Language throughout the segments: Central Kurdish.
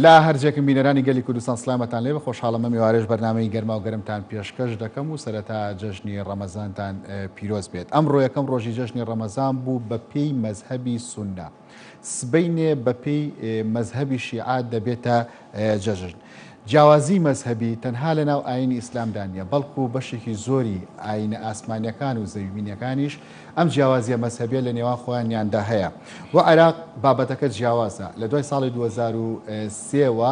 لا هەرجێکم بینەرانی گەلی کوردستان سلامەتان لێ خۆشحاڵەمە میوارێژ بەرنامەی گەرما و گەرمتان پێشکەش دەکەم و سەرەتا جەژنی ڕەمەزانتان پیرۆز بێت. ئەمڕۆ یەکەم ڕۆژی جەژنی ڕەمەزان بوو بە پێی مەزهەبی سوننا. سبەینێ بە پێی مەزهەبی شیعات دەبێتە جەژن. جیاوازی مەزهەبی تەنها لە ناو ئاینی ئیسلامدا نیە، بەڵکو بەشێکی زۆری ئاینە ئاسمانیەکان و زەویبینیەکانیش ئەم جیاوازیە مەزهەبیە لە نێوان خۆیانیاندا هەیە. و عێراق بابەتەکە جیاوازە. لە دوای ساڵی 2003ەوە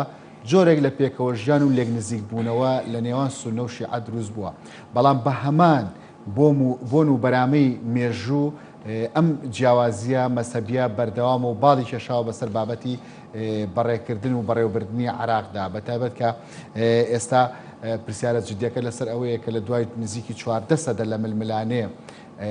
جۆرێک لە پێکەوەژیان و لێک نزیک بوونەوە لە نێوان سونە و شیعە دروست بووە. بەڵام بە هەمان بۆن و بەرامەی مێژوو ئەم جیاوازیە مەسەبیە بەردەوام و باڵی کێشاوە بەسەر بابەتی بەڕێکردن و بەڕێوەبردننی عراقدا بەتابەت کە ئێستا پرسیارە جدیەکە لەسەر ئەوەیە کە لە دوای نزیکی 14 سەدە لە ململانێ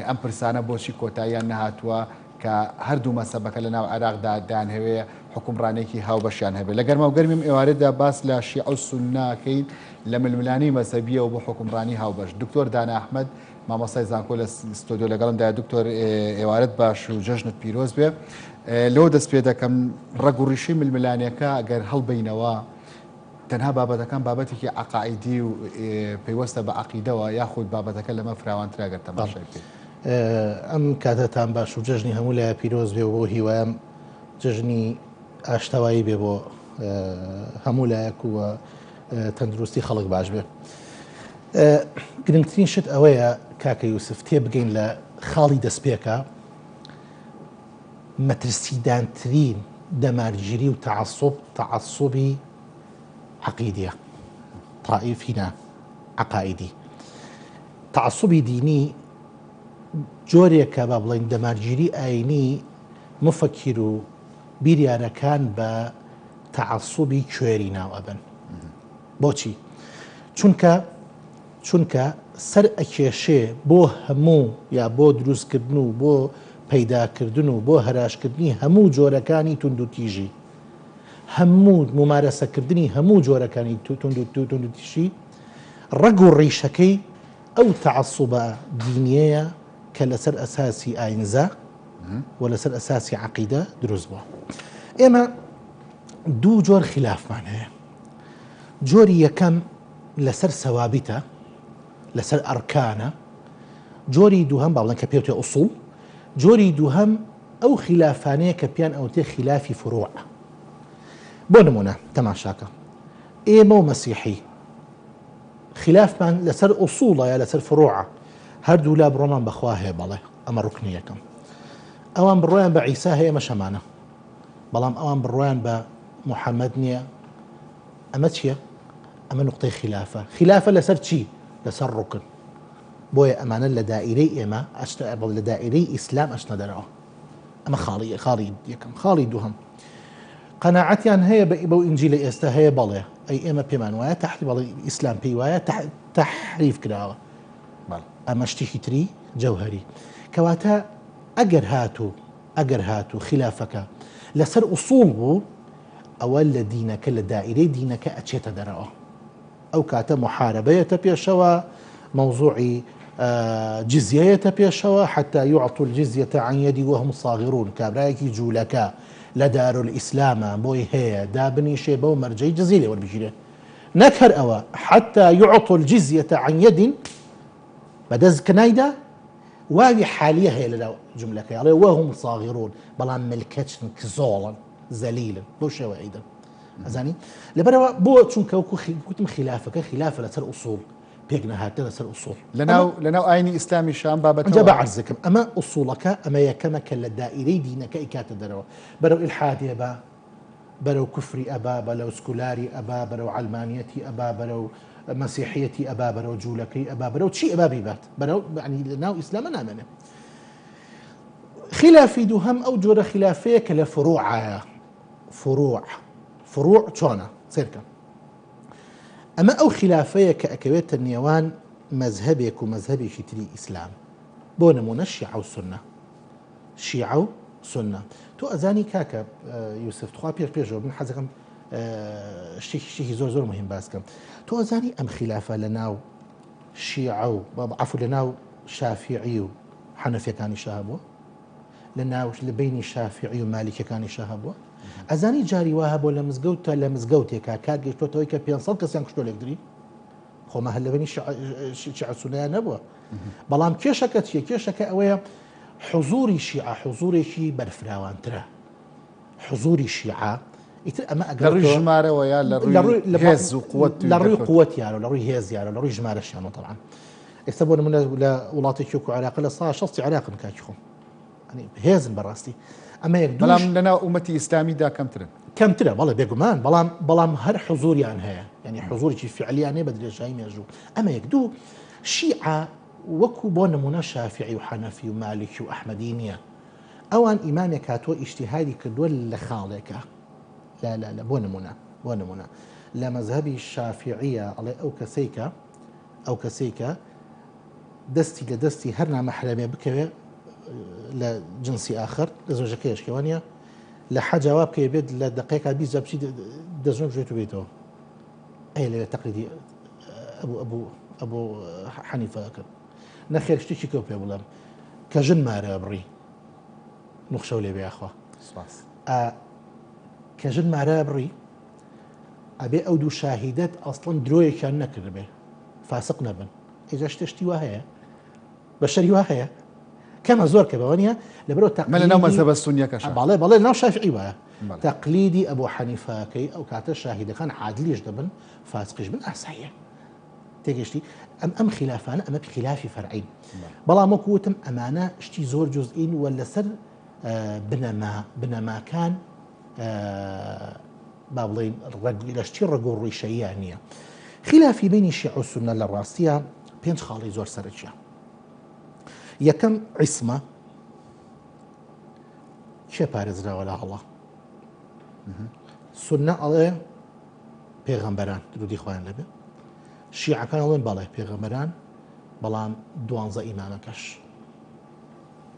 ئەم پرسانە بۆچی کۆتاییان نەهاتووە کە هەردوو مەسەبەکە لە ناو عێراقدا دانهەوەیە حکومڕانێکی هاوبەشیان هەبێت. لە گەرما و گەرمیم ئێوارەدا باس لە شیعە و سونناکەین لە ململانی مەسەبیە و بۆ حکومڕانی هاوبەش. دکتۆر دانا ئەحمەد مامۆستای زانکۆ لە ستۆدیۆ لەگەڵمدا. دکتۆر ئێوارەت باش و جەژنت پیرۆز بێ. لەوە دەست پێ دەکەم ڕەگ و ڕیشەی ململانیەکە ئەگەر هەڵبینەوە تەنها بابەتەکان بابەتێکی عقائیدی و پەیوەستە بە عەقیدەوە یاخود بابەتەکە لەمە فراوانترا گەر تەماشای بکەیت. ئەم کاتتان باش و جەژنی هەموو لای پیرۆز بێ بۆ هیوایم جەژنی ئاشتەوایی بێ بۆ هەموو لایەک و تەندروستی خەڵک باش بێ. گرنگترین شت ئەوەیە کاکە یوسف تێ بگەین لە خاڵی دەستپێکە مەترسیدانترین دەمارگیری و تەعەسسوبی عەقیدیە طائفینە عەقائیدی. تەعەسسوبی دینی جۆرێکە با بڵێن دەمارگیری ئاینی مفەکیر و بیریانەکان بە تەعەسسوبی کوێری ناو ئەبن. بۆچی؟ چونکە سەر ئەکێشێ بۆ هەموو یا بۆ دروستکردن و بۆ پەیداکردن و بۆ هەراشکردنی هەموو جۆرەکانی تونند و تیژی، هەموو ممارەسەکردنی هەموو جۆرەکانی تونند و تیژی ڕەگ و ڕیشەکەی ئەو تەعەسسوبە دینیەیە کە لەسەر ئەساسی ئاینزە و لەسەر ئەساسی عەقیدە دروست بووە. ئێمە دوو جۆر خلافمان هەیە. جۆری یەکەم لەسەر سەوابیتە، لەسەر ئەرکانە. جۆری دووهەم با بڵێن کە پێوتێ ئوسوڵ. جۆری دووهەم ئەو خلافانەیە کە پیان ئەوتێ خلافی فروع. بۆ نمونە تەماشاکە ئێمە و مەسیحی خلافمان لەسەر ئوسوڵە یا لەسەر فروعە. هەردوو لا بڕۆمان بەخوا هەیە بەڵێ ئەمە ڕوکنی یەکەم. ئەوان بڕۆیان بە عیسا هەیە ئەمە شەمانە، بەڵام ئەوان بڕۆیان بە محەممەد نییە. ئەمە چییە؟ ئەمە نقطەی خلافە. خلافە لەسەر چی؟ لەسەر ڕوکن. بۆیە ئەمانە لە دائیرەی ئێمە لە دائیرەی ئیسلام ئەچنە دەرەوە. ئەمە خاڵی یەکەم. خاڵی دووهەم قەناعەتیان هەیە بە ئینجیلە ئێستا هەیە بەڵێ ئەی ئێمە پێمان وایە بەڵێ ئیسلام پێی وایە تەحریف کراوە. ئەمە شتێکی تری جەوهەری کەواتە ئەگەر هاتوو خلافەکە لەسەر ئوسوڵ بوو ئەوە لە دینەکە لە دائیرەی دینەکە ئەچێتە دەرەوە. ئەو کاتە محارەبەیەتە پێشەوە، مەوزوعی جزیەیەتە پێشەوە حتى يعطوا الجزية عن يد وهم صاغرون. کابرایەکی جوولەکە لە دارولئیسلامە بۆی هەیە دابنیشێ بەو مەرجەی جزیە لێ وەربگیرێ، نەک هەر ئەوە حتى يعطوا الجزية عن يد بەدەست کنایدا واوی حالیە هەیە لە جملەکە ئەڵێ وهم صاغرون، بەڵام ملکەچن کزۆڵن زەلیلن بۆ شێوە ئەیدن. ئەزانی لەبەرەوە بۆ چونکە وەکوتم خلافەکە خلافە لەسەر ئوسوڵ پێک نەهاتە لەسەر ئوسوڵ لەناو ئاینی ئیسلامی شان بابەت ئەجا بەعرزەکەم ئەمە ئوسوڵەکە ئەمە یەکەمە کە لە دائیرەی دینەکە ئیکاتە دەرەوە. بەرەو ئیلحادێ بە، بەرەو کوفری ئەبا، بەلەو سکولاری ئەبا، بەرەو عەلمانیەتی ئەبا، بەرەو مەسیحیەتی ئەبا، بەرەو جوولەکەی ئەبا، بەرەو چی ئەبا بیبات، بەرەو ینی لەناو ئیسلامە نامێنێ. خلافی دووهەم ئەو جۆرە خلافەیە کە لە فروعایە. فروع چۆنە سێرکە. ئەمە ئەو خلافەیە کە ئەکەوێتە نێوان مەزهەبێک و مەزهەبێکی تری ئیسلام. بۆ نمونە شیعە و سونە. شیعە و سونە. تۆ ئەزانی کاکە یوسف تخوا پێشەوە من حەزەکەم شتێکی زۆر مهم باسکەم. تۆ ئەزانی ئەم خلافە لە ناو شیعە و عەفو لە ناو شافعی و حەنەفیەکانی شا هەبووە؟ لە بینی شافعی و مالیکەکانی شا هەبووە؟ ئەزانی جاری وایە بۆ لە مزگەوتە لە مزگەوتێکا کار گەیشتۆتەوەی کە 500 کەسیان کشتۆ لێکدری خۆمە هەر لەبنی شیعسونەیە نەبووە بەڵام کێشەکە چیە کێشەکە ئەوەیە حضوری شیعە حضورێکی بەرفراوانترە حضوری شیعە ئیتر ئەمە لە ڕووی ژمارەوە یا لە ڕووی هێز و قووەت لە ڕووی قووەتیانە لە ڕووی هێزیانە لە ڕووی ژمارەشیانەوە تەڵعان ئێستا بۆ نمونە لە وڵاتێکی وەکو عێراق لە سا 60 عێراقن کاکی خۆم هێزن بەڕاستی ئەمە یەک بەڵام لەناو ئومەتی ئیسلامیدا کەمترن کەمترە بەڵێ بێگومان بەڵام هەر حضوریان هەیە ینی حضورێکی فعلیان هەیە بە درێژایی مێژوو ئەمە یەک دوو شیعە وەکو بۆ نمونە شافعی و حەنەفی و مالکی و ئەحمەدی نییە ئەوان ئیمامێک هاتووە ئیجتیهادی کردووە لە خاڵێکە لا بۆ نمونە لە مەذهبی شافعیە ئەڵێ ئەو کەسەیکە دەستی لە دەستی هەر نامەحرەمێ بکەوێ لە جنسی آخر لە زۆژەکە یشکێوانە لە حەجاوا بکەوێ بێت لە دقیقا 20 بچی دەزۆن بژێت و بێتەوە ئەی لەوێ تەقلیدی ئەبوو حەنیفە کرد نەخێر شتێکی کەو پێ بڵێم کە ژن مارە بڕی نوخشە لێ بێخوا کە ژن مارە بڕی ئەبێ ئەو دوو شاهیدەت ئەسڵەن درۆیەکیان نەکرد بێ فاسق نەبن ئێجا شتێشتی وا هەیە بەشەری وا هەیە کەمە زۆر کە بەوانە لەبەرەوە تەقلیدی لەناو مەذهبە سونیەکەش بەڵێ ناو شافعی وایە تەقلیدی ئەبوو حەنیفەکەی ئەو کاتە شاهیدەکان عادلیش دەبن فاسقیش بن ئاساییە تێگەشتی ئەم خلافانە ئەمە خلافی فەرعین بەڵام وەکو وتم ئەمانە شتی زۆر جزئین و لەسەر بنەماکان با بڵێن لەشتی ڕەگۆ ڕیشەییان نییە خلافی بینی شیع و سونە لە ڕاستیە 5 خاڵی زۆر سەرەکیە یەکەم عیسمە چێ پارێزراوە لە هەڵە سونە ئەڵێ پێغەمبەران درودی خۆیان لەبێ شیعەکان ئەڵێن بەڵێ پێغەمبەران بەڵام 12 ئیمامەکەش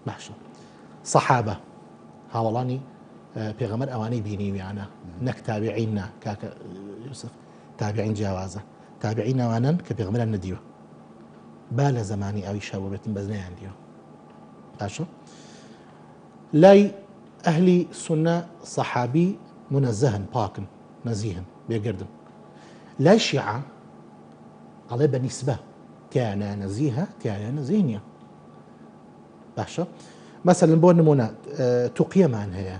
باشە سەحابە هاوڵانی پێغەمبەر ئەوانەی بینیویانە نەک تابعین نا کاکە یوسف تابعین جیاوازە تابعین ئەوانن کە پێغەمبەران نەدیوە با لە زمانی ئەوی شەوە بێتن بەس نەیان دیوە باشە لای ئەهلی سونە سەحابی منەزەهن پاکن نەزیهن بێگردن لای شیعە ئەڵێ بە نیسبە تیانە نەزیهە تیانە نەزیه نییە باشە مەسەلەن بۆ نمونە توقیەمان هەیە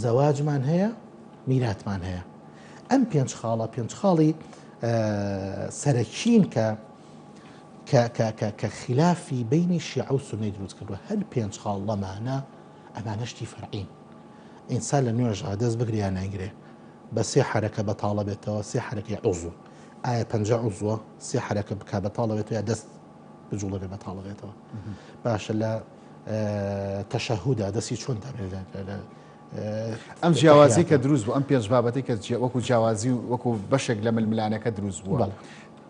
زەواجمان هەیە میراتمان هەیە ئەم 5 خاڵی سەرەکین کە خلافی بینی شیعە و سونەی دروست کردووە هەر 5 خاڵ لەمانە ئەمانە شتی فەرعین ئینسان لە نوێژە دەست بگریان ناگرێ بە 3 حرەکە بەتاڵە بێتەوە 3 حرەکەی عوزو ئایا 50 عوزوە 3 حرەکە بکا بەتاڵە بێتەوە یا دەست بجوڵە بێ بەتاڵە بێتەوە باشە لە تەشەهودا دەستی چۆن دەبێت ئەم جیاوازی کە دروست بوو ئەم 5 بابەتی کە وەکو جیاوازی وەکو بەشێک لە ململانەکە دروست بووە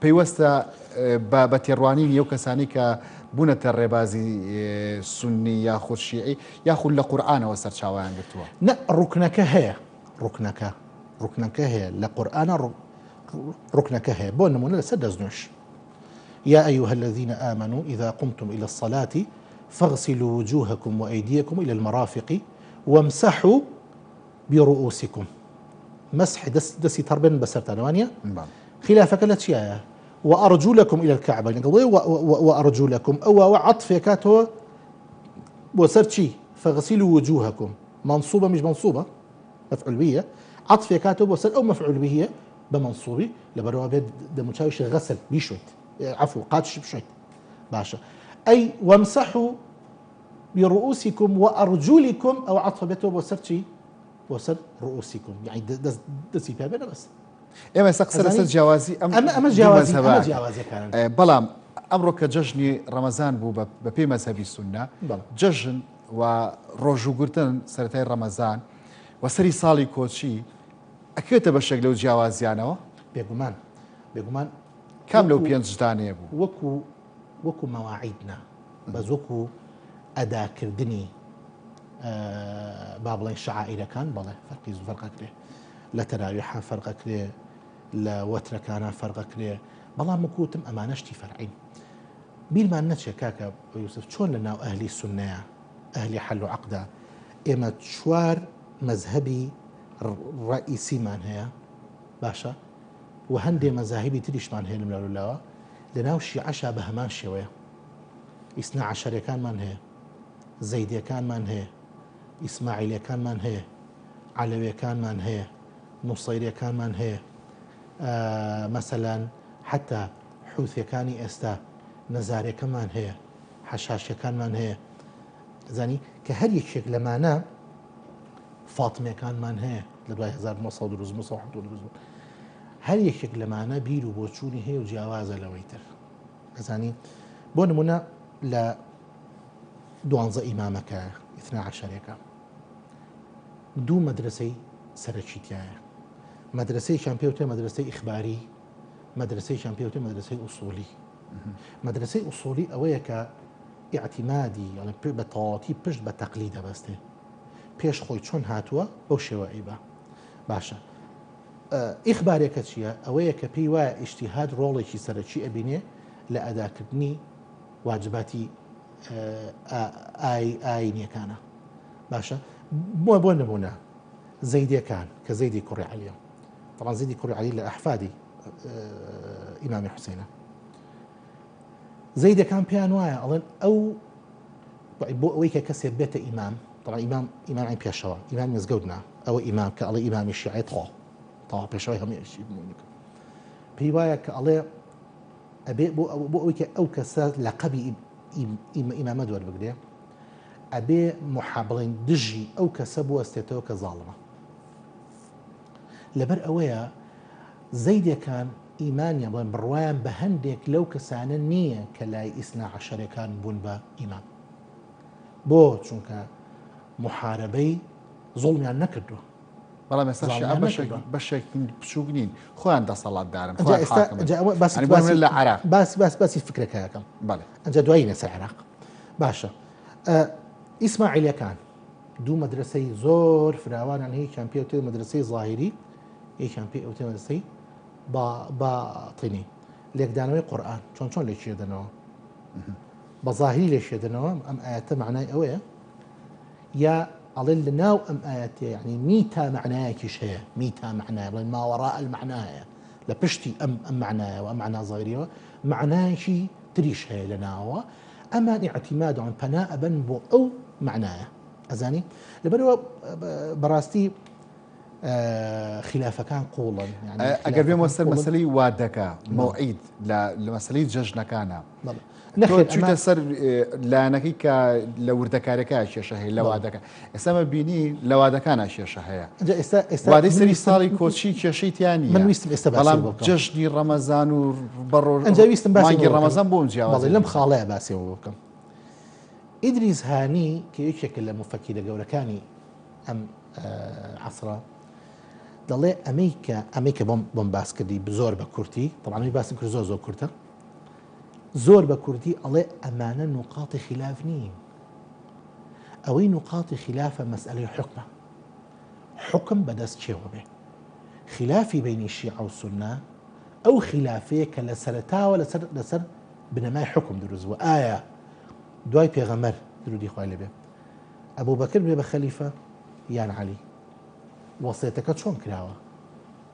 پێیوەستە بە تێڕوانین یەو کەسانی کە بوونەتە ڕێبازی سونی یاخود شیعی یاخود لە قورئانەوە سەرچاوایان گرتووە نە ڕوکنەکە هەیە ڕوکنەکە هەیە لە قورئانە ڕوکنەکە هەیە بۆ نمونە لەسەر دەستنوێش يا أيها الذين آمنوا إذا قمتم إلى الصلاة فاغسلوا وجوهكم وأيديكم إلى المرافق وامسحوا برؤوسكم مسح دسي تربين بسرتانوانيا خلافك لا تشيا وأرجلكم إلى الكعبين وأرجلكم أو عطفكاته وسرتشي فاغسلوا وجوهكم منصوبة مش منصوبة مفعول به عطفكاته وسر أو مفعول به بمنصوبي لبروا بيد دمشاوش غسل بيشوت عفوا قاتش بشوت باشا أي وامسحوا برؤوسكم وأرجلكم أو عطف بيته وسرتشي وسر رؤوسكم يعني دسي بابنا بس ئێمە سەقسەر سەر جیاوازی ئەمە جیاوازی بەڵام ئەمڕۆ کە جەژنی ڕەمەزان بوو بە پێی مەزهەبی سونە جەژن و ڕۆژوگرتن سەرەتای ڕەمەزان و سەری ساڵی کۆچی ئەکوێتە بەشێک لەو جیاوازیانەوە بێگومان کام لەو 5 دانەیە بوو وەکو مەواعیدنا بەس وەکو ئەداکردنی با بڵێن شعائیرەکان بەڵێ فەرقی فەرقەکرێ لە تەراویحە فەرقەکرێ لە وەترەکانە فەرقەکرێ بەڵام وەکوتم ئەمانەشتی فەرعین بیرمان نەچێ کاکە یوسف چۆن لە ناو ئەهلی سونەیە ئەهلی حەل و عەقدا ئێمە 4 مەذهبی ڕئیسیمان هەیە باشە و هەندێک مەزاهیبی تریشمان هەیە لەم لاولاوە لەناو شیعەشا بە هەمان شێوەیە ئیسنا عەشەرەکانمان هەیە زەیدیەکانمان هەیە ئیسماعیلەکانمان هەیە عەلەویەکانمان هەیە نوسەیریەکانمان هەیە مەسەلەن حتا حوثیەکانی ئێستا نەزارەکەمان هەیە حەشاشیەکانمان هەیە زانی کە هەر یەکێک لەمانە فاتمەکانمان هەیە لە دوای 1970 هەر یەکێک لەمانە بیر و بۆچوونی هەیە و جیاوازە لەوەی تر ئەزانی بۆ نمونە لە 12 ئیمامەکە ئیثنا عەشەرەکە دوو مەدرسەی سەرەکیتیایە مەدرسەیەکیان پێوتێ مەدرسەی ئیخباری مەدرسەیەکیان پێوتێ مەدرسەی ئوسوڵی مەدرسەی ئوسوڵی ئەوەیە کە ئیعتیمادی بە تەواوەتی پشت بە تەقلید دەبەستێ پێش خۆی چۆن هاتووە بەو شێوە ئەیبا باشە ئیخبارێکە چییە ئەوەیە کە پێی وایە ئیجتیهاد ڕۆڵێکی سەرەکی ئەبینێ لە ئەداکردنی واجباتی ئاینیەکانە باشە بۆ نمونە زەیدیەکان کە زەیدی کوڕی عەلیە طبعا زەیدی کوڕی عەلی لە ئەحفادی ئیمامی حوسێنە زەیدەکان پێیان وایە ئەڵێن ئەو بۆ ئەوەی کە کەسێک بێتە ئیمام طبعا ئیمام عین پێشەوە ئیمام مزگەوتنا ئەوە ئیمام کە ئەڵێ ئیمامی شیعی تەوا پێشەوەی هەموویشی پێی وایە کە ئەڵێ ئەبێ بۆ ئەوەی کە ئەو کەسە لەقەبی ئیمامە دووەربگرێ ئەبێ محابڵین دژی ئەو کەسە بوەستێتەوە کە زاڵمە لەبەر ئەوەیە زەیدەکان ئیمانیان بڵێن بڕوایان بە هەندێک لەو کەسانە نییە کە لای ئیسنا عەشەرەکان بوون بە ئیمام بۆ چونکە محارەبەی زوڵمیان نەکردووە بەڵام ئێستا بەشێک بچووک نین خۆیان دەسەڵاتدارن لە عێراق باسی فکرەکەیەکەم ئەنجا دوایی نەسەر عێراق باشە ئیسماعیلەکان دوو مەدرسەی زۆر فراوانان هەیەکیان پێوتێ مەدرسەی زاهیری یەکیان پێوتێ مەدرسەی باطینی لێکدانەوەی قورئان چۆن لێکێدنەوە بە زاهیری لێشێدنەوە ئەم ئاەتە معنای ئەوەیە یا ئەڵێن لە ناو ئەم ئاەتێ یعنی میتا معنایەکیش هەیە میتا معنای بڵێن ماوەڕاء المعنى هەیە لە پشتی ئەم معنایەوە ئەم معنای زاهیریەوە معنایەکی تریش هەیە لە ناوەوە ئەمان اعتیمادیان پەنا ئەبەن بۆ ئەو معنایە ئەزانی لەبەرەوە بەڕاستی خلافەکان قوڵن ئەگەر بێمە سەر مەسەلەی وادەکە مەوعید لە مەسەلەی جەژنەکانە چوتە سەر لایەنەکەی کە لە وردەکارەکە کێشە هەیە لە وادەکە ئێستامە بینی لە وادەکانە کێشە هەیە وادەی سەری ساڵی کۆچی کێشەی تیانی من ویستم ئێستا بەڵام جەژنی ڕەمەزان و بەڕۆژ مانگی ڕەمەزان بۆم جیاواز لەم خاڵەیە باسیەوە بکەم ئیدریس هانی کە یەکێکە لە مفەکیرە گەورەکانی ئەم عەسرە دەڵێ ئەمەی کە بۆم باس کردی زۆر بە کورتی تەڵامی باسم کرد زۆر کورتە زۆر بە کوردی ئەڵێ ئەمانە نوقاتی خلاف نین ئەوەی نوقاتی خلافە مەسئلەی حکمە حکم بەدەست چێوە بێ خلافی بینی شیعە و سونە ئەو خلافەیە کە لە سەرەتاوە لەسەر بنەمای حکم دروستبووە ئایا دوای پێغەمبەر درودی خوای لێبێ ئەبوو بەکر بێ بە خەلیفە یان عەلی وەسیەتەکە چۆن کراوە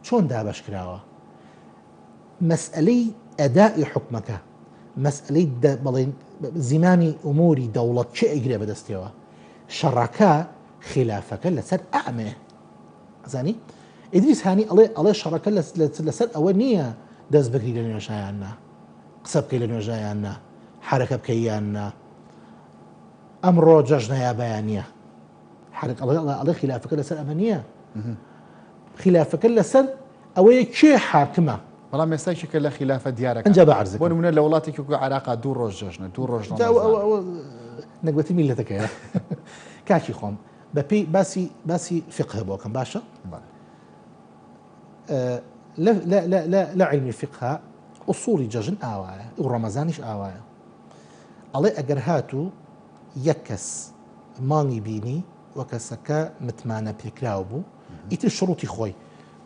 چۆن دابەش کراوە مەسئلەی ئەدائی حکمەکە مەسئلەی بڵێن زیمانی ئوموری دەوڵەت چه ئەیگرێ بەدەستیەوە شەڕەکە خلافەکە لەسەر ئەمێ ئەزانی ئیدریس هانی ئەڵێ شەڕەکە لەسەر ئەوە نییە دەست بگری لە نوێژایاننا قسە بکەی لە نوێژایاننا حرەکە بکەیاننا ئەمڕۆ جەژنەیە بەیان نییە ئەڵێ خلافەکە لەسەر ئەمە نییە خلافەکە لەسەر ئەوەیە کێ حاکمە بەڵام ئێستاکە لە خلافە دیارەکە ئەنجا بەعرض بۆ نمونە لە وڵاتێکی عێراقا دوو ڕۆژ جەژنە دوو ڕۆژ نەگوەتی میلەتەکەیە کاکی خۆم بەپێی باسی فقه بۆکەم باشە لە علمی فقه ئوسوڵی جەژن ئاوایە و ڕەمەزانیش ئاوایە ئەڵێ ئەگەر هاتوو یەک کەس مانگی بینی وە کەسەکە متمانە پێکراو بوو ئیتر شڕوتی خۆی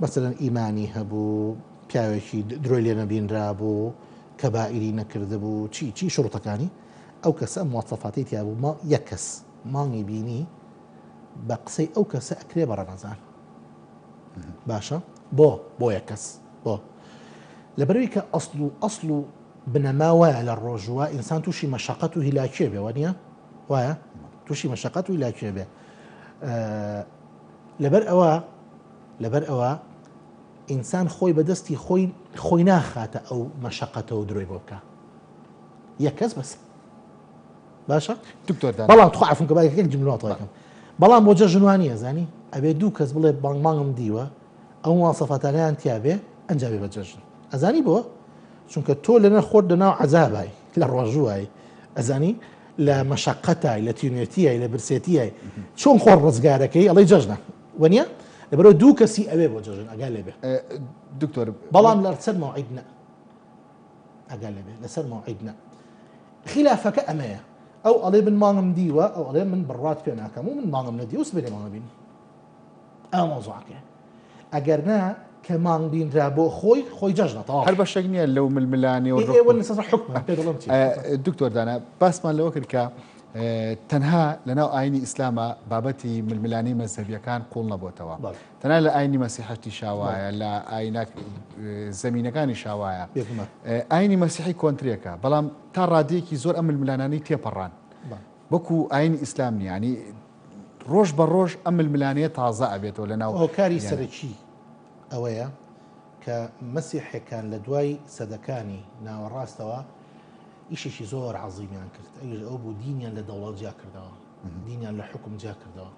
مەسەلەن ئیمانی هەبوو پیاوێکی درۆی لێ نەبینرا بوو کەبائیری نەکرده بوو چی شڕوتەکانی ئەو کەسە موەسەفاتی تیا بوو یەک کەس مانگی بینی بە قسەی ئەو کەسە ئەکرێ بە ڕەمەزان باشە بۆ یە کەس بۆ لەبەرەوەی کە ئەسڵ و بنەما وایە لە ڕۆژوە ئینسان تووشی مەشقەت و هیلاکێ بێ وە نیە وایە تووشی مەشقەت و هیلاکێ بێ لەبەر ئەوە ئینسان خۆی بەدەستی خۆی ناخاتە ئەو مەشقەتە و درۆی بۆ بکە یەک کەس بەس باشە بەڵام توخوافم کە باەکەک جملاتەکەم بەڵام بۆ جەژنوانیە زانی ئەبێ دوو کەس بڵێ بانگمانگم دیوە ئەو واسەفاتانیان تیاابێ ئەنجابێ بە جەژن ئەزانی بۆ چونکە تۆ لەنە خۆت دەناو عەزابای لە ڕۆژوای ئەزانی لە مەشقەتای لە تیونێتیای لە برسێتیای چۆن خۆر ڕزگارەکەی ئەڵی جەژنە وەنیە لەبەرەوە دوو کەسی ئەوێ بۆ جەژن ئەگا لێبێ دکتۆر بەڵام لەسەر مەوعیدنە ئەگا لێبێ لەسەر مەوعیدنە خلافەکە ئەمەیە ئەو ئەڵێ من مانگم دیوە ئەو ئەڵێ من بڕات پێ ناکەم و من مانگم نەدی و سبێنێ مانگە بین ئەو مۆزوعەکە ئەگەر نا کە مانگ بینرا بۆ خۆی جەژنە تەواو هەر بەشێک نییە لەو ململانی و دکتۆر دانا باسمان لەوە کرد کە تەنها لەناو ئاینی ئیسلامە بابەتی ململانی مەزهەبیەکان قوڵ نەبووتەوە تەنها لە ئاینی مەسیحەتی شاوایە لە ئاینە زەمینەکانی شاوایە ئاینی مەسیحی کۆنترێکە بەڵام تا ڕادەیەکی زۆر ئەم ململانانی تێپەڕان وەکو ئاینی ئیسلام ینی ڕۆژ بە ڕۆژ ئەم ململانەیە تازە ئەبێتەوە لەناو هۆکاری سەرەکی ئەوەیە کە مەسیحەکان لە دوای سەدەکانی ناوەڕاستەوە ئیشێکی زۆر عەزیمیان کرد ئەو بوو دینیان لە دەوڵەت جا کردەوە دینیان لە حکم جا کردەوە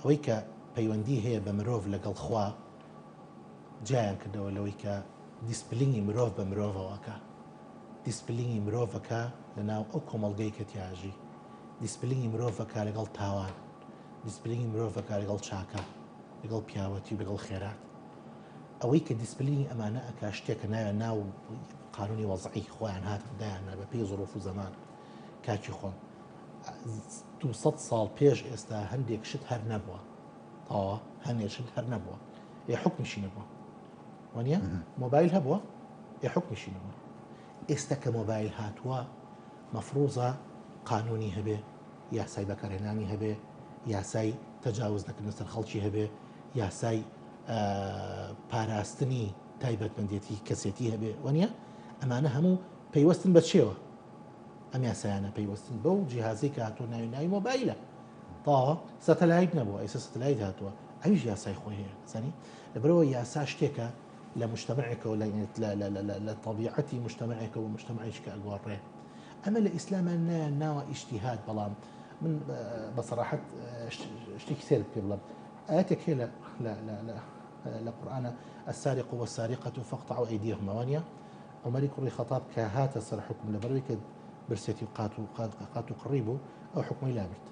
ئەوەی کە پەیوەندی هەیە بە مرۆڤ لەگەڵ خوا جایان کردەوە لەوەی کە دیسپلینی مرۆڤ بە مرۆڤەوەکە دیسپلینی مرۆڤەکە لە ناو ئەو کۆمەڵگەی کە تیاژی دیسپلینی مرۆڤەکە لەگەڵ تاوان دیسپلینی مرۆڤەکە لەگەڵ چاکە لەگەڵ پیاوەتی لەگەڵ خێرات ئەوەی کە دیسپلینی ئەمانە ئەکا شتێکە ناوێت ناو قانونی وەزعی خۆیان هاتدایانە بە پێی ظروف و زەمان کاکی خۆم 200 ساڵ پێش ئێستا هەندێک شت هەر نەبووە تاوە هەندێک شت هەر نەبووە ێ حکمیشی نەبووە وانە مۆبایل هەبووە ێ حکمیشی نەبووە ئێستا کە مۆبایل هاتووە مەفروزە قانونی هەبێ یاسای بەکارهێنانی هەبێ یاسای تەجاوز نەکردن سەر خەڵکی هەبێ یاسای پاراستنی تایبەتمەندێتی کەسێتی هەبێ وانە ئەمانە هەموو پەیوەستن بە چێوە ئەم یاسایانە پەیوەستن بەو جیهازی کە هاتووە ناوی مۆبایلە تا سەتەلایت نەبووە ئێستا سەتەلایت هاتووە ئەویش یاسای خۆی هەیە زانی لەبەرەوە یاسا شتێکە لە مجتەمەعێکەوە لە طبیعەتی مجتەمەعێکە و مجتەمەعیش کە ئەگۆڕێ ئەمە لە ئیسلامان ناوە ئیجتیهاد بەڵام من بەسەراحەت شتێکی سێرت پێ بڵێم ئاەتێک هەیە لە قورئانە السارق والسارقة فاقطعوا أيديهما وانيا عمر كوري خطاب كهات سر حكم لبروي كد برسيتي قاتو قريبو أو حكم لا برد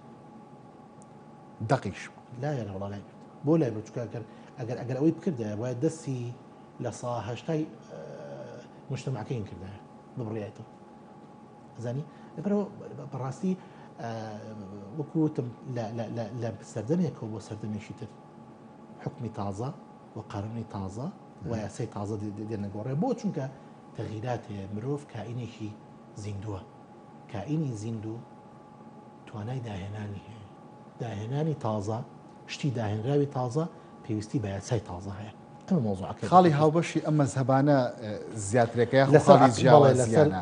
دقيش لا يا والله لا برد بو لا برد أجر أوي بكرده ودسي لصاهشتاي مجتمع كين كرده ببرياته زاني لبرو براستي وكوتم لا بسردميك هو بسردمي شتر حكمي تازة وقانوني تازة وياساي تازة ديالنا قوري بو چونکە تغییرات مرۆڤ کائینێکی زیندووە کائینی زیندوو توانای داهێنانی هەیە داهێنانی تازە شتی داهێنراوی تازە پێویستی بە یاسای تازە هەیە ئەمە مۆزوعەکە خاڵی هاوبەشی ئەم مەزهەبانە زیاترەکەی خاڵی جیاوازیانە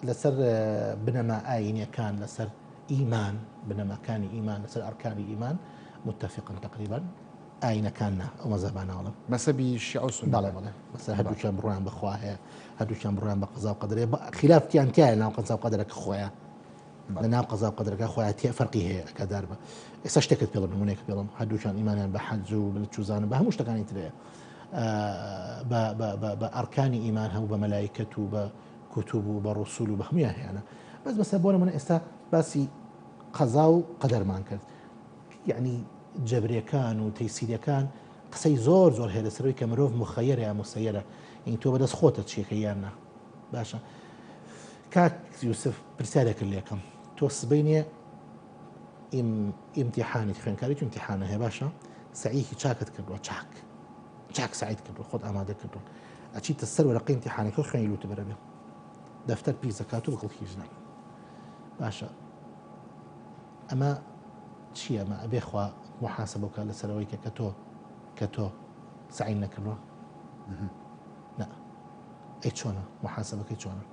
لەسەر بنەما ئاینیەکان لەسەر ئیمان بنەماکانی ئیمان لەسەر ئەرکانی ئیمان متفقن تقریبا ئاینەکاننا ئەو مەزەباناوڵم مەسەبی شیع و سنی بەڵێ مەسەر هەردووچیان بڕیان بەخوا هەیە هەردووچیان بڕیان بە قەزا و قەدرێ خلافیان تایە ناو قەزا و قەدرەکە خۆیان لە ناو قەزا و قەدرەکە خۆیان تێ فەرقی هەیە ئەکادار بە ئێستا شتێکت پێڵم نمونەیەکە پێڵم هەردووچیان ئیمانیان بە حەج و چوزانە بە هەموو شتەکانی ترەیە بە ئەرکانی ئیمان هەموو بە مەلایکەت و بە کتوب و بە ڕسوول و بە هەموویان هەیەە بەس بەسە بۆ نمونە ئێستا باسی قەزا و قەدەرمان کرد یعنی جەبرەکان و تەیسیرەکان قسەی زۆر هەیە لەسەرەوەی کە مرۆڤ مخەیەرە یا مسەیەرە این تۆ بەدەست خۆتە چیەکە یاننا باشە کاک یوسف پرسیارێکرد لێکم تۆ سبەینێ ئیمتیحانی خوێنکاری تو ئیمتیحانە هەیە باشە سعیکی چاکت کردووە چاک سعید کردو خۆت ئامادە کردو ئەچیتە سەر وەرەقەی ئیمتیحانەکە و خوێنی لوتە بەرەبێ دەفتەر پیسەکات و بەکڵ هیچ باشە ئەمە چیە ئەمە ئەبێ خوا محاسبە بکات لەسەرەوەی کە تۆ سعی نەکردوە ئەی چۆنە محاسبەکەی چۆنە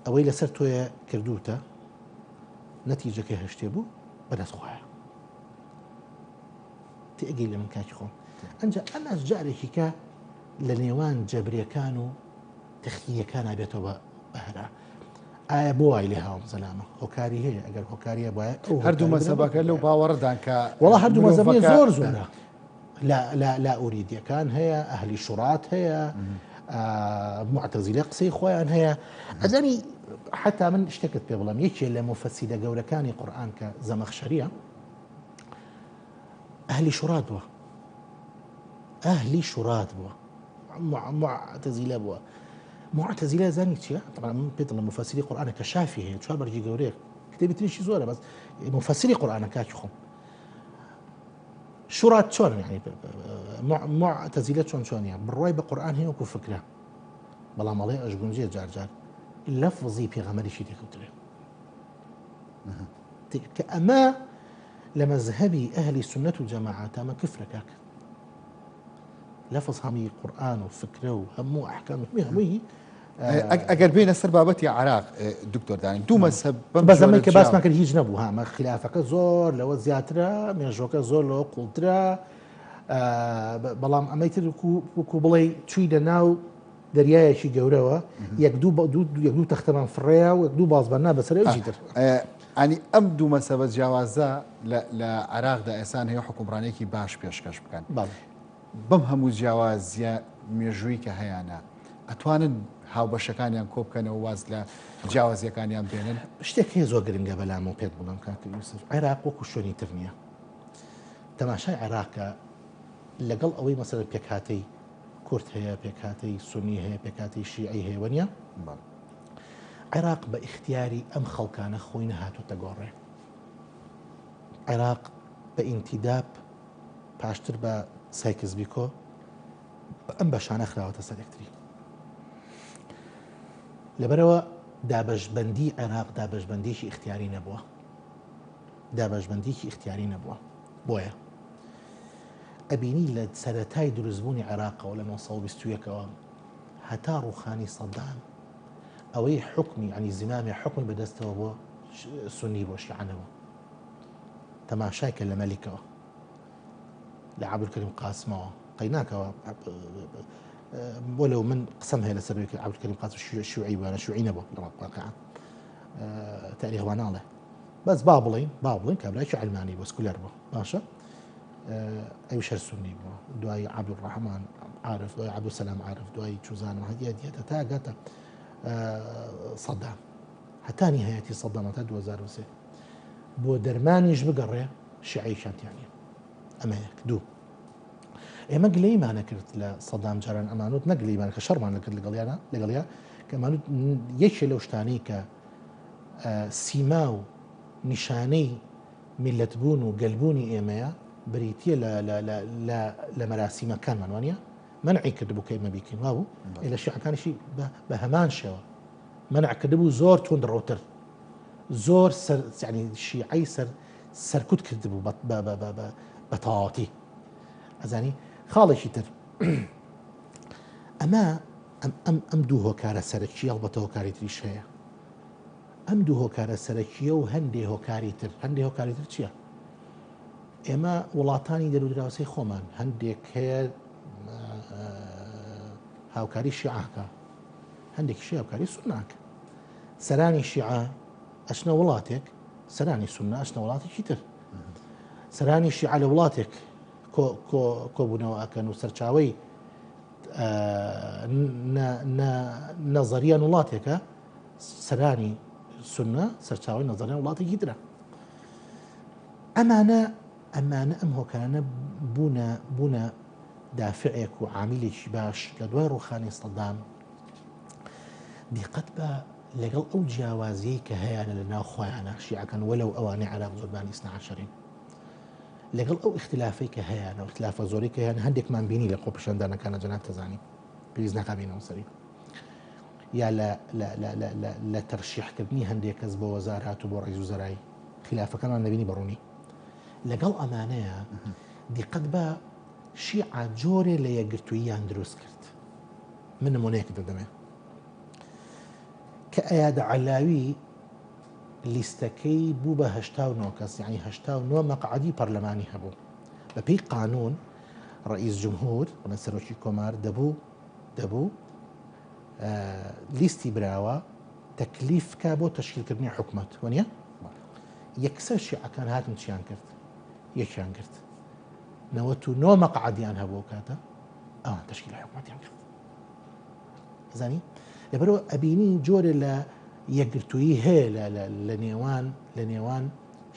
ئەوەی لەسەر تۆیە کردوتە نەتیجەکەی هەشتێ بوو بەدەست خۆیە تێگەی لە من کاکی خۆم ئەنجا ئەماش جارێکی کە لە نێوان جەبرەکان و تەخینیەکان نابێتەوە بەهرا ئایا بۆ وای لێ هاوم زەلامە هۆکاری هەیە ئەگەر هۆکاریە بە هەردوو مەسەبەکە لەو باوەڕدان کە وڵا هەردوو مەزەبی زۆر زۆرە لا ئوریدیەکان هەیە ئەهلی شوڕات هەیە معتەزیلە قسەی خۆیان هەیە ئەزانی حتا من شتێکت پێ بڵم یەکێ لە مفەسیرە گەورەکانی قورئان کە زەمەخشەریە ئەهلی شوڕات بووە ئەهلی شوڕات بووە معتەزیلە بووە معتەزیلە زانی چییە؟ طبعا من پێت دەڵێم مفەسیری قورئانە کە شافی هەیە چوار بەرجی گەورەیە کتێبی تریشی زۆرە بەس مفەسیری قورئانە کاکی خۆم شوڕات چۆن يعني معتەزیلە چۆنیە بڕوای بە قورئان هەیە وەکو فکرە بەڵام مەڵێ ئەشگونجێ جار جار لەفزی پێغەمبەریشی تێکەوترێ کە ئەمە لە مەذهبی ئەهلی سنەت و جەماعەت ئەمە کفرە کاکە لەفز هەمی قورئان و فکرە و هەموو ئەحکام هەمووی ئەگەر بینە سەر بابەتی عراق دکتۆر دانین دوو مەذهب بەزەمەی کە باسمان کرد هیچ نەبوو هەمە خلافەکە زۆر لەوە زیاترە مێژۆکە زۆر لەوە قوڵترە بەڵام ئەمەی تر وەکو بڵێ چوویدە ناو دەریایەکی گەورەوە یەک دوو تەختەمان فڕێە و یەک دوو بازبەرنا بەسەرەوەی تر ئەنی ئەم دوو مەسەبە جیاوازە لە عراقدا ئێسان هەیە حکومڕانێکی باش پێشکەش بکەن بەم هەموو جیاوازیە مێژووی کە هەیەە ئەتوانن هاوبەشەکانیان کۆ بکەنەوە واز لە جیاوازیەکانیان بێنن شتێک هەیە زۆر گرنگە بەلام و پێت بڵم کاکە یوسف عێراق وەکو شوێنی تر نییە تەماشای عێراقە لەگەڵ ئەوەی مەسەلە پێکهاتەی کورد هەیە پێکهاتەی سونی هەیە پێکهاتەی شیعی هەیە وەنیە عێراق بە ئیختیاری ئەم خەڵکانە خۆی نەهاتوتە گۆڕێ عێراق بە ئینتیداب پاشتر بە سایکس بیکۆ ئەم بەشانە خراوەتە سەر یەکتری لەبەرەوە دابەشبەندی عێراق دابەشبەندێکی اختیاری نەبووە دابەشبەندێکی اختیاری نەبووە بۆیە ئەبینی لە سەرەتای دروستبوونی عێراقەوە لە 1920ەوە هەتا ڕووخانی سەدام ئەوەی حکمی عنی زیمامی حکم بەدەستەوە بۆ سونی بۆ شیعەنەوە تەماشای کە لە مەلیکەوە لە عەبدولکەریم قاسمەوە قەیناکەوە ولو من قسم هي لسبب عبد الكريم قاسم شيوعي وانا شيوعي نبو واقعا تاريخ واناله بس بابلين كابلا شو علماني بس كل اربعه ماشي اي شر سني بو دواي عبد الرحمن عارف دواي عبد السلام عارف دواي جوزان وهدي تاقت صدام حتى نهايتي صدام تا 2003 بو درمانيش بقري شيعي شانت يعني اما هيك دو ئێمە گلەیمانە کرد لە سەدام جاران ئەمانوت نەگلیمان کە شەڕمان لەکرد لەگەڵیا کە ئەمانوت یەکێ لەو شتانەی کە سیما و نیشانەی میلەتبوون و گەلبوونی ئێمەیە بریتیە لە مەراسیمەکانمان وانە منعی کردبوو کە ئێمە بیکەین وابوو لە شیعەکانیشی بە هەمان شێوە منع کردبوو زۆر توندڕۆتر زۆر شیعەی سەرکوت کردبوو بە تەواوەتی ئەزانی خاڵێکی تر ئەم دوو هۆکارە سەرەکی هەڵبەتە هۆکاری تریش هەیە ئەم دوو هۆکارە سەرەکیە و هەندێک هۆکاری تر چییە؟ ئێمە وڵاتانی دەرودراوسی خۆمان هەندێک هەیە هاوکاری شیعاکە هەندێکی شی هاوکاری سوناکە سەرانی شیعە ئەچنە وڵاتێک سەرانی سونە ئەچنە وڵاتێکی تر سەرانی شیعە لە وڵاتێک کۆبوونەوە ئەکەن و سەرچاوی نەزەریان وڵاتێکە سەرانی سونە سەرچاوی نەزەریان وڵاتێکی ترە ئەمانە ئەم هۆکارانە بوونە دافعێک و عامیلێکی باش لە دوای ڕووخانی سەدام دیقەت بە لەگەڵ ئەو جیاوازیەی کە هەیەە لە ناو خۆیانە شیعەکان وەلەو ئەوانەی عێراق زۆربانی ئیسنا عەشەرین لەگەڵ ئەو اختلافی کە هەیە و اختلافە زۆری کە هەیە هەندێکمان بینی لە خۆپیشاندانەکانە جەناب تەزانی پێویست ناکابینەوە سەری یا لە تەرشیحکردنی هەندێک کەس بۆ وەزار هاتوو بۆ ڕئیس وزەرای خلافەکانمان نەبینی بەڕوونی لەگەڵ ئەمانەیە دیقەت بە شیعە جۆرێ لە یەکگرتووییان دروست کرد من نمونەیەک دەدەمێ کە ئەیادە عەلاوی لیستەکەی بوو بە 89 کەس یعنی 89 مەقعدی پەرلەمانی هەبوو بەپێی قانون ڕئیس جمهور بڵێن سەرۆکی کۆمار دەبوو لیستی براوە تەکلیفکە بۆ تەشکیلکردنی حکومەت وەنیە یەکسەر شیعەکان هاتن چیان کرد یەکیان کرد 99 مەقعدیان هەبوو کاتە ئەوان تەشکیل حکومەتیان کرد زانی لەبەرەوە ئەبینی جۆرە لە یەکگرتوویی هەیە لە نێوان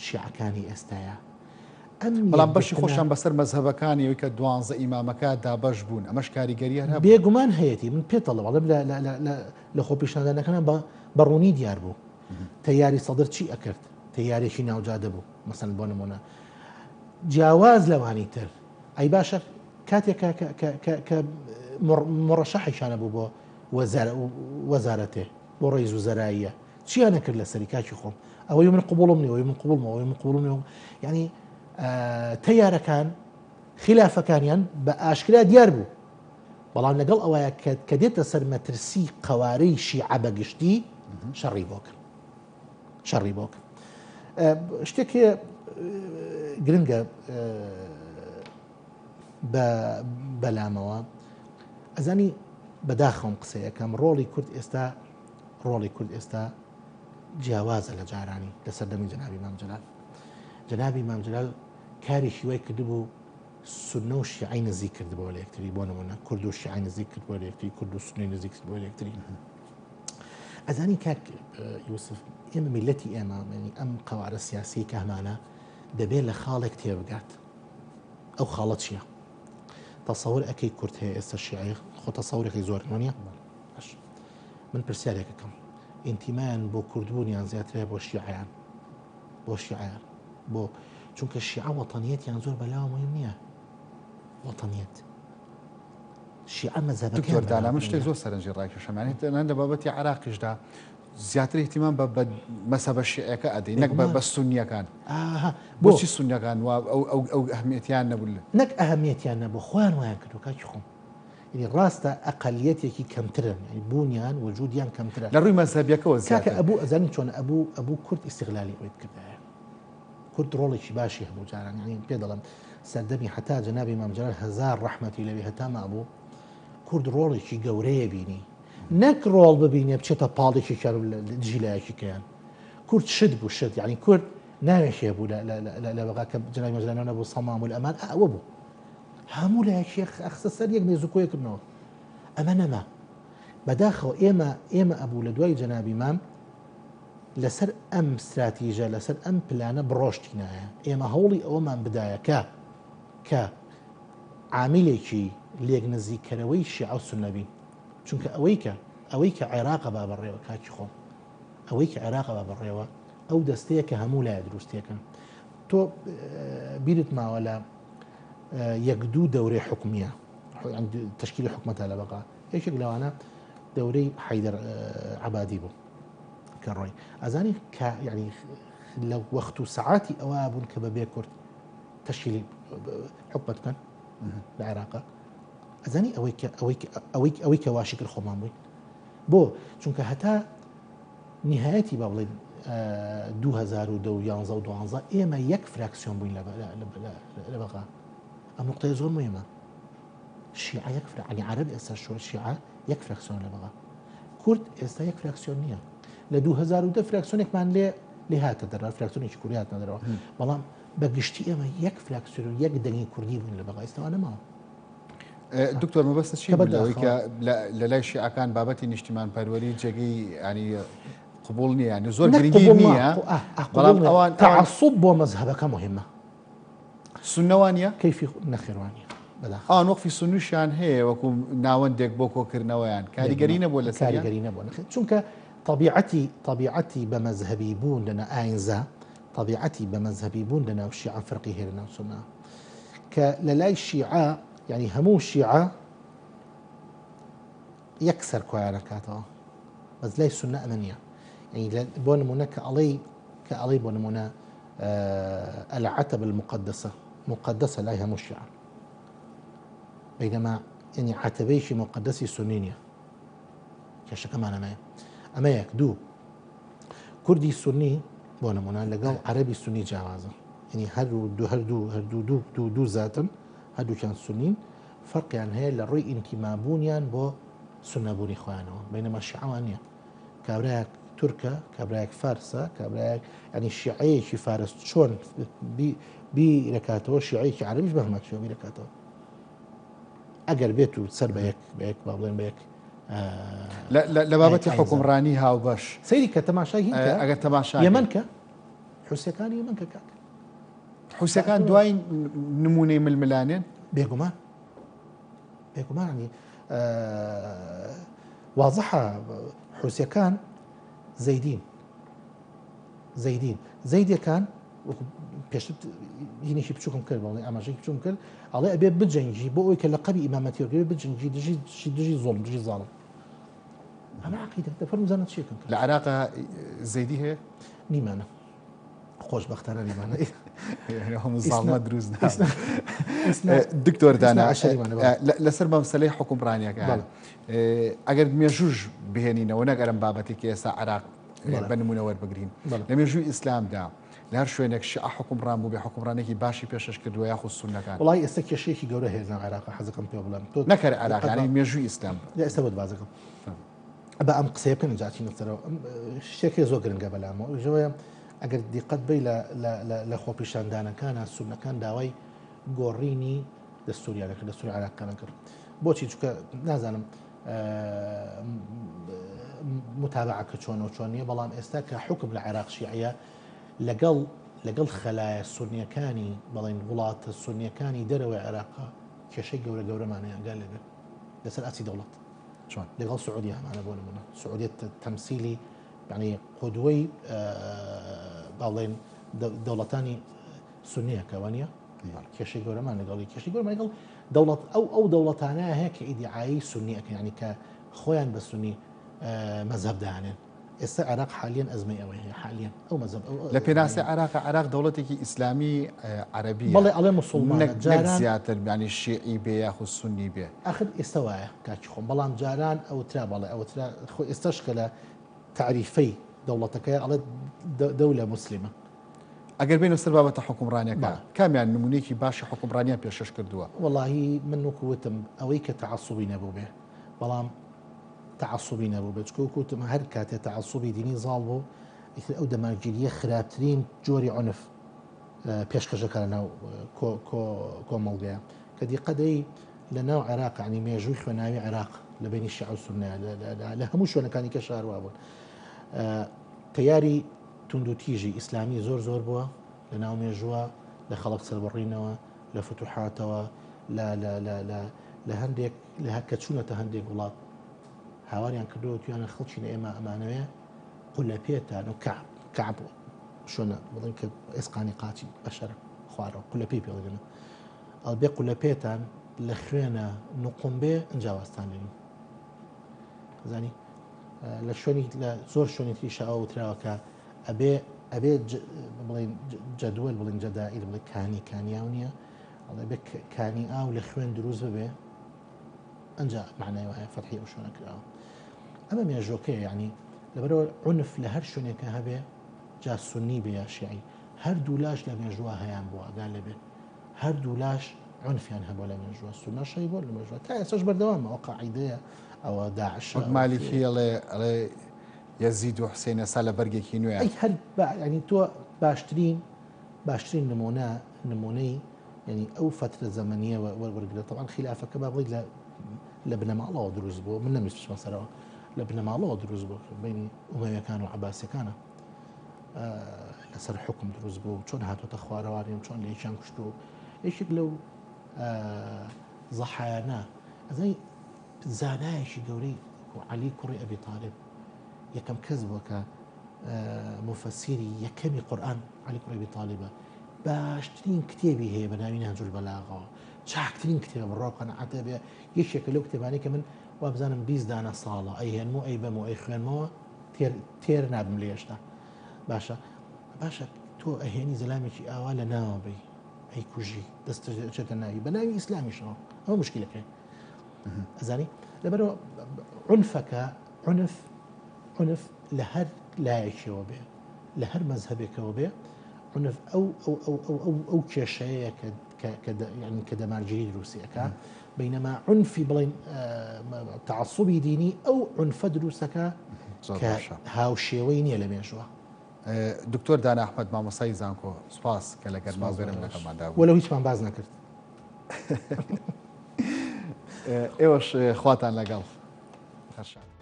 شیعەکانی ئێستاە بەڵام بەشی خۆشیان بەسەر مەزهبەکانی ئەوی کە 12 ئیمامەکە دابەش بوون ئەمەش کاریگەری هەر بێگومان هەیەی من پێتەڵە بەڵێم لە خۆپیشاندانەکەیان بەڕوونی دیار بوو تەیاری سەدر چی ئەکرد تەیارێکی ناوجادە بوو مەسەن بۆ نمونە جیاواز لەوانی تر ئەی باشە کاتێک کە مڕەشەحیشانە بوو بۆ وەزارەتێ بۆ ڕێز وزەراییە چیان نەکرد لە سەری کاکی خۆم ئەوەی من قوبوڵم نیە ئەوەی من قوبوڵمەوەی من قوبوڵم یعنی تەیارەکان خلافەکانیان بە ئاشکرا دیار بوو بەڵام لەگەڵ ئەوەیە کە دێتە سەر مەترسی قەوارەی شیعە بەگشتی شەڕی بۆ کرد شتێکی گرنگە بەلامەوە ئەزانی بەداخەوم قسەیەکەم ڕۆڵی کورد ئێستا جیاوازە لە جارانی لە سەردەمی جەنابی مام جەلال جەنابی مام جەلال کارێکی وای کردبوو سونە و شیعەی نزیک کردبەوە لە یەکتری بۆ نمونە کورد و شیعەی نزیک کردبووە لە یەکتری کورد و سونەی نزیک کردبووە لە یەکتری ئەزانی کاک یوسف ئێمە میلەتی ئێمە ئەم قەوارە سیاسی کە هەمانە دەبێت لە خاڵێک تێبگات ئەو خاڵەت چییە تەسەور ئەەکەی کورد هەیە ئێستا شیعی خۆ تەسەورێکی زۆر وانە من پرسیارێکەکەم ئینتیمایان بۆ کوردبوونیان زیاترە بۆ شیعیان بۆ چونکە شیعە وەتەنیەتیان زۆر بەلاوە مهم نییە وەتەنیەت شیعە مەذهبەکەیان دکتۆر من شتێک زۆر سەرنجی ڕاکێشەمانێت لە بابەتی عێراقیشدا زیاتر احتیمام بە مەسەبە شیعەکە ئەدەی نەک بە سونیەکان بۆچی سونیەکان ئەو ئەهمیەتیان نەبوو نەک ئەهمیەتیان نەبوو خۆیان وایان کردو کاکی خۆم یعنی ڕاستە ئەقەلیەتێکی کەمترن بوونیان وجودیان کەمترە لە ڕووی مەذهبیەکەەوە کاکە ئەبوو ئەزانی چۆن ئەبوو کورد ئیستیغلالی ئەوێت کردایە کورد ڕۆڵێکی باشی هەبوو جاران یعنی پێ دەڵم سەردەمی حتا جەنابی مام جەلال هەزار ڕەحمەتی لەوێ هەتا مابوو کورد ڕۆڵێکی گەورەیە بینی نەک ڕۆڵ ببینێ بچێتە پاڵێکی جیلایەکی کەیان کورد شت بوو شت یعنی کورد ناوێشێ بوو لە بەغا کە جەنابی مام جەلال نەبوو سەمام و ئەمان ئەوە بوو هەموو لایەکی ئەخسە سەر یەک مێزوکۆیە کردنەوە ئەمە نەما بەداخەوە ئێمە ئەبوو لە دوای جەنابی مام لەسەر ئەم استراتیژە لەسەر ئەم پلانە بڕۆشتی نایە ئێمە هەوڵی ئەوەمان بدایە کە عاملێکی لێک نزیکەرەوەی شیعە و سونەبین چونکە ئەوەی کە عێراقە با بەڕێوە کاکی خۆم ئەوەی کە عێراقە با بەڕێوە ئەو دەستەیە کە هەموو لایە دروستیەکەن تۆ بیرت ماوە لە یەک دوو دەورەی حکومیە تشکیلی حکومەتە لە بەقا یەکێک لەوانە دەورەی حەیدەر عەبادی بوو کە ڕۆی ئەزانی یعنی لە وەخت و سەعاتی ئەوە بوون کە بەبێ کورد تشکیلی حکومەت بکەن لە عێراقا ئەزانی ئەوەی کە واشی کرد خۆمان بووین بۆ چونکە هەتا نهایەتی با بڵێن 2012 ئێمە یەک فراکسیۆن بووین لە بەغا ئەم نقطەیە زۆر مهمە شیعە یەک عنی عەرەب ئێستا شۆ شیعە یەک فراکسیۆن لە بەغا کورد ئێستا یەک فراکسیۆن نییە لە 2010 فراکسیۆنێکمان لێ هاتە دەرەوە فراکسیۆنێکی کوردی هاتنە دەرەوە بەڵام بەگشتی ئێمە یەک فراکسیۆن یەک دەنگی کوردی بووین لە بەغا ئێستاوە نەماوە دکتۆر مەبەستە چی بووەوەی کە لە لای شیعەکان بابەتی نیشتیمان پەروەری جێگەی ینی قبول نییە ینی زۆر گرنگی نییە بەڵام ئەوان تعسب بۆ مەذهبەکە مهمە سونەوانە کەیفی نەخێوانیە ئان وەقفی سونوشیان هەیە وەکو ناوەندێک بۆ کۆکردنەوەیان کاریگەری نەبووە لە کاریگەری نەبووە چونکە طبیعەتی بە مەذهبی بوون لەنە ئاینزا طبیعەتی بە مەذهبی بوون لەناو شیعە فەرقی هەیە لەناو سونە کە لە لای شیعە يعني همو شيعة يكسر كواركاتها بس لا السنة أمنية يعني بون منا كألي بون منا، العتب المقدسة مقدسة لا همو الشيعة بينما يعني عتبەیەکی مقدسی سنی نییە کێشەکەمان ئەمە یەک دوو کوردی سنی بۆ نمونە لەگەڵ عەرەبی سنی جیاوازە ینی هەردوو زاتن هەردووکیان سنین فەرقیان هەیە لە ڕووی ئینتیمابوونیان بۆ سنەبوونی خۆیانەوە بەینەما شیعەوان نییە کابرایەک تورکە کابرایەک فارسە کابرایەک ینی شیعەیەکی فارس چۆن بیرەکاتەوە شیعەیەکی عەرەبیش بەهمات شێوە بیرەکاتەوە ئەگەر بێت و سەر بە یەک با بڵێن بە یەک لە بابەتی حکومڕانی هاوبەش سەیری کە تەماشای هینکە ئەگەر تەماشا یەمەنکە حوسەکانی یەمەنکە کاک حوسەکان دوای نمونەی ململانێن بێگومان ینی واضحە حوسەکان زەیدەکان پێشتر هینێکی بچووکم کرد بەڵێ ئاماژەی بچووم کرد ئەڵێ ئەبێ بجەنگی بۆ ئەوی کە لە قەبی ئیمامەتی وەرگێ بجەنگی دژی زۆڵم دژی زاڵم ئەمە عەقیدە دەفەرموزانە چیەکەم لە عێراقا زەیدی هەیە نیمانە خۆشبەختانە نیمانە هەموو زاڵمە دروست دکتۆر دانا لەسەر مەسەلەی حکومڕانیەکە ئەگەر مێژوش بهێنینەوە نەگەرم بابەتی کە ئێستا عێراق بە نمونە وەربگرین لە مێژووی ئیسلامدا لە هەر شوێنێک شیعە حکومڕان بوو بێ حکومڕانێکی باشی پێشەش کردووە یاخود سوننەکان وڵای ئێستا کێشەیەکی گەورە هەیە لە عێراق حەزەکەم پێ بڵێم نەکەر عێراقانی مێژووی ئیسلام ئێستا بۆ بازەکەم بە ئەم قسەیە بکەن جاچینە سەرەوە شتێکی زۆر گرنگە بەلامەوە ژەوەیە ئەگەر دیقەت بی لە خۆپیشاندانەکانە سوننەکان داوای گۆڕینی دەستوریانەکە دەستوری عێراقیانە کرد بۆچی چونکە نازانم متابعەکە چۆنەوە چۆن نیە بەڵام ئێستا کە حکم لە عێراق شیعەیە لەگەڵ خەلایە سونیەکانی بەڵێن وڵاتە سونیەکانی دەرەوەی عێراقا کێشەی گەورەمانەیە گال لەبێت لەسەر ئاسی دەوڵەت چۆن لەگەڵ سعودی هەمانە بۆ نمونە سعودیت تەمسیلی یعنی قودوەی باڵێن دەوڵەتانی سنیەکەوە نیە کێشەی گەورەمان لەگەڵی کێشی گەورە لەگەڵ دەوڵەت ئەو دەوڵەتانەیە هەیە کە ئیدعایی سنیەکە ینی کە خۆیان بە سنی مەذهب داهێنن ئێستا عێراق حالیان ئەزمەی ئەوەی هەیە حالیان ئەو مەذهب لە پێناسی عێراق دەوڵەتێکی ئیسلامی عەرەبیە بەڵێ ئەڵێ موسڵمانە جاران زیاتر ینی شیعی بێ یاخود سونی بێ ئاخر ئێستا وایە کاکی خۆم بەڵام جاران ئەوترا بەڵێ ئەوترا خۆ ئێستاش کە لە تعریفەی دەوڵەتەکەی ئەڵێ دەولە مسلمە ئەگەر بینە سەر بابەتە حکومڕانیەکە کامیان نمونەیەکی باشی حکومڕانیان پێشەش کردووە وەڵاهی من وەکوتم ئەوەی کە تەعەسوبی نەبوو بێ بەڵام تعصبی نەبوو بێت کوتم هەر کاتێ تعصبی دینی زاڵ بوو ئەو دەماگیریە خراپترین جۆری عنف پێشکەشەکە ناو کۆمەڵگەیە کە دیقەدەی لە ناو عێراق عنی مێژووی خوێناوی عێراق لە بینی شیعە و سوننە لە هەموو شوێنەکانی کە شاروا بوون تەیاری توندوتیژی ئیسلامی زۆر بووە لە ناو مێژووە لە خەڵک سەربڕینەوە لە فتوحاتەوە لە هەندێک لە هەکە چوونەتە هەندێک وڵات هاواریان کردەوە تویانە خەڵکینە ئێمە ئەمانەوەیە قولە پێتان و کعب شۆنە بڵین کە ئێسقانی قاچی بەشەرە خوارەوە قولە پێی پێڵگەنە ئەڵبێ قولە پێتان لە خوێنە نوقمبێ ئەنجاوازتان لێن زانی لە شوێنی لە زۆر شوێنی تریشەوە وتراوەکە ئەبێ بڵین جەدوەل بڵین جەدائیر بڵێ کانیاو نییە ئەڵێ بێ کانی ئاو لە خوێن دروست ببێ ئەنج معنای وایە فەرحی ئەو شوێنە کراوە ئەمە مێژۆکەیە یعنی لەبەرەوە عنف لە هەر شوێنێکە هەبێ جا سنی بێ یا شیعی هەردوو لاش لە مێژووە هەیان بووە ئاگا لەبێ هەردوو لاش عنفیان هەبوو لە مێژووە سونەشەی بۆ لە مێژووە تا ئێستاش بەردەوامە ئەو قاعیدەیە ئەوە داعش مالیکی ئەڵێ یەزید و حسێن ئێستا لە بەرگێکی نوێ هەر ینی تۆ باشترین نمونەی ینی ئەو فترە زەمەنیە وەرگرێت طبعاً خلافەکە با بڵێ لە بنەماڵەوە دروست بوو من نەمیستمە سەرەوە لە بنەماڵەوە دروست بوو بینی ئومەویەکان و عەباسیەکانە لەسەر حکم دروست بوو چۆن هاتوۆتە خوارەواریم چۆن لە یەکیان کوشت و یەکێک لەو زەحایانە ئەزای زانایەکی گەورەی عەلی کوڕی ئەبی تاالب یەکەم کەس بووە کە مفەسیری یەکەمی قورئان عەلی کوڕی ئەبی تاالبە باشترین کتێبی هەیە بە ناوی نهج البەلاغەوە چاکترین کتێبە بڕۆ قەنەعەتە بێ یەکێکە لەو کتێبانەی کە من وابزانم 20 دانە ساڵە ئەی هێنمە ئەی بەم و ئەی خوێنمەوە تێر نابم لە هێشتا باشە تۆ ئەهێنی زەلامێکی ئاوا لە ناوە بی ئەیکوژی دەستێتە ناوی بە ناوی ئیسلامیشەوە ئەوە مشکلەکەی ئەزانی لەبەرەوە عنفەکە عنف لە هەر لایەکەوە بێ لە هەر مەزهبێکەوە بێ عنف ئەو کێشەیە کە دەمارگیری دروستیەکە بینەما عنفی بڵین تعسوبی دینی ئەو عنفە دروستەکە کە هاوشێوەی نییە لە مێژوە. دکتۆر دانا ئەحمەد مامۆستای زانکۆ سوپاس کە لە گەرماوگەرم لەگەڵماندا بوو. وەلەو هیچمان باز نەکرد. ئێوەش خواتان لەگەڵ خەرشان.